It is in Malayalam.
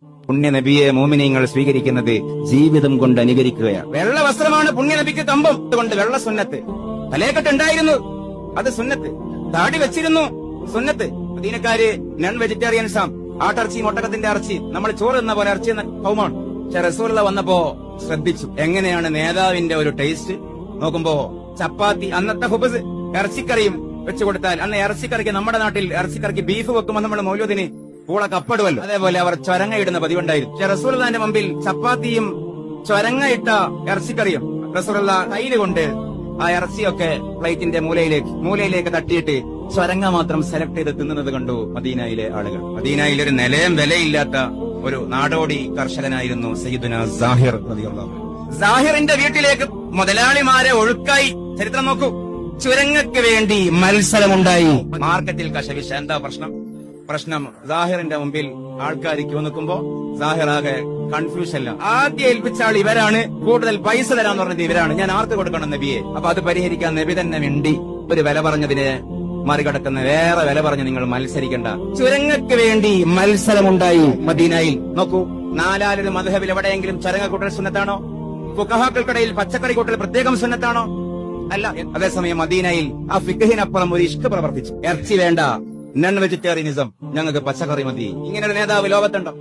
പുണ്യനബിയെ മോമിനീങ്ങൾ സ്വീകരിക്കുന്നത് ജീവിതം കൊണ്ട് അനുകരിക്കുകയാണ്. വെള്ള വസ്ത്രമാണ് പുണ്യനബിക്ക് കമ്പം. അതുകൊണ്ട് വെള്ള സുന്നത്ത്. തലേക്കെട്ടുണ്ടായിരുന്നു, അത് സുന്നത്ത്. താടി വെച്ചിരുന്നു, സുന്നത്ത്. മദീനക്കാര് നോൺ വെജിറ്റേറിയൻസാം. ആട്ടിറച്ചി, ഒട്ടകത്തിന്റെ ഇറച്ചി, നമ്മൾ ചോറ് എന്ന പോലെ ഇറച്ചി എന്ന കൗമാണ്. പക്ഷെ റസൂലുള്ള വന്നപ്പോ ശ്രദ്ധിച്ചു എങ്ങനെയാണ് നേതാവിന്റെ ഒരു ടേസ്റ്റ്. നോക്കുമ്പോ ചപ്പാത്തി, അന്നത്തെ ഹുബസ് ഇറച്ചിക്കറിയും വെച്ചു കൊടുത്താൽ, അന്ന് ഇറച്ചിക്കറിക്ക് നമ്മുടെ നാട്ടിൽ ഇറച്ചിക്കറിക്ക് ബീഫ് വെക്കുമ്പോൾ നമ്മൾ മൗലൂദിന് പൂള കപ്പെടുവല്ലോ, അതേപോലെ അവർ ചൊരങ്ങയിടുന്ന പതിവുണ്ടായിരുന്നു. പക്ഷെ റസൂലുള്ളാന്റെ മുമ്പിൽ ചപ്പാത്തിയും ചൊരങ്ങയിട്ട ഇറച്ചിക്കറിയും, റസൂലുള്ള കയ്യില് കൊണ്ട് ആ ഇറച്ചിയൊക്കെ പ്ലേറ്റിന്റെ മൂലയിലേക്ക് തട്ടിയിട്ട് ചൊരങ്ങ മാത്രം സെലക്ട് ചെയ്ത് തിന്നുന്നത് കണ്ടു മദീനയിലെ ആളുകൾ. മദീനയിൽ ഒരു നിലയും വിലയില്ലാത്ത ഒരു നാടോടി കർഷകനായിരുന്നു സയ്യിദുനാ സാഹിർ റളിയല്ലാഹു അൻഹു. സാഹിറിന്റെ വീട്ടിലേക്ക് മുതലാളിമാരെ ഒഴുക്കായി. ചരിത്രം നോക്കൂ. ചുരങ്ങയ്ക്ക് വേണ്ടി മത്സരമുണ്ടായി. മാർക്കറ്റിൽ കശവിശ. എന്താ പ്രശ്നം സാഹിറിന്റെ മുമ്പിൽ ആൾക്കാർ ക്യൂ നിൽക്കുമ്പോ സാഹിറാകെ കൺഫ്യൂഷല്ല. ആദ്യം ഏൽപ്പിച്ച ആൾ ഇവരാണ്, കൂടുതൽ പൈസ തരാന്ന് പറഞ്ഞത് ഇവരാണ്, ഞാൻ ആർക്ക് കൊടുക്കണം നബിയെ? അപ്പൊ അത് പരിഹരിക്കാൻ നബി തന്നെ വേണ്ടി ഒരു വില പറഞ്ഞതിന് മറികടക്കുന്ന വേറെ വില പറഞ്ഞ് നിങ്ങൾ മത്സരിക്കണ്ട. ചുരങ്ങയ്ക്ക് വേണ്ടി മത്സരമുണ്ടായി മദീനയിൽ. നോക്കൂ, നാലാലൊരു മദ്ഹബിൽ എവിടെയെങ്കിലും ചുരങ്ങ കൂട്ടൽ സുന്നത്താണോ? ഫുഖഹാക്കൾക്കിടയിൽ പച്ചക്കറി കൂട്ടൽ പ്രത്യേകം സുന്നത്താണോ? അല്ല. അതേസമയം മദീനയിൽ ആ ഫിഖഹിനപ്പുറം ഒരു ഇഷ്ക് പ്രവർത്തിച്ചു. ഇറച്ചി വേണ്ട, നോൺ വെജിറ്റേറിയനിസം, ഞങ്ങൾക്ക് പച്ചക്കറി മതി. ഇങ്ങനെ ഒരു നേതാവ് ലോകത്തുണ്ടോ?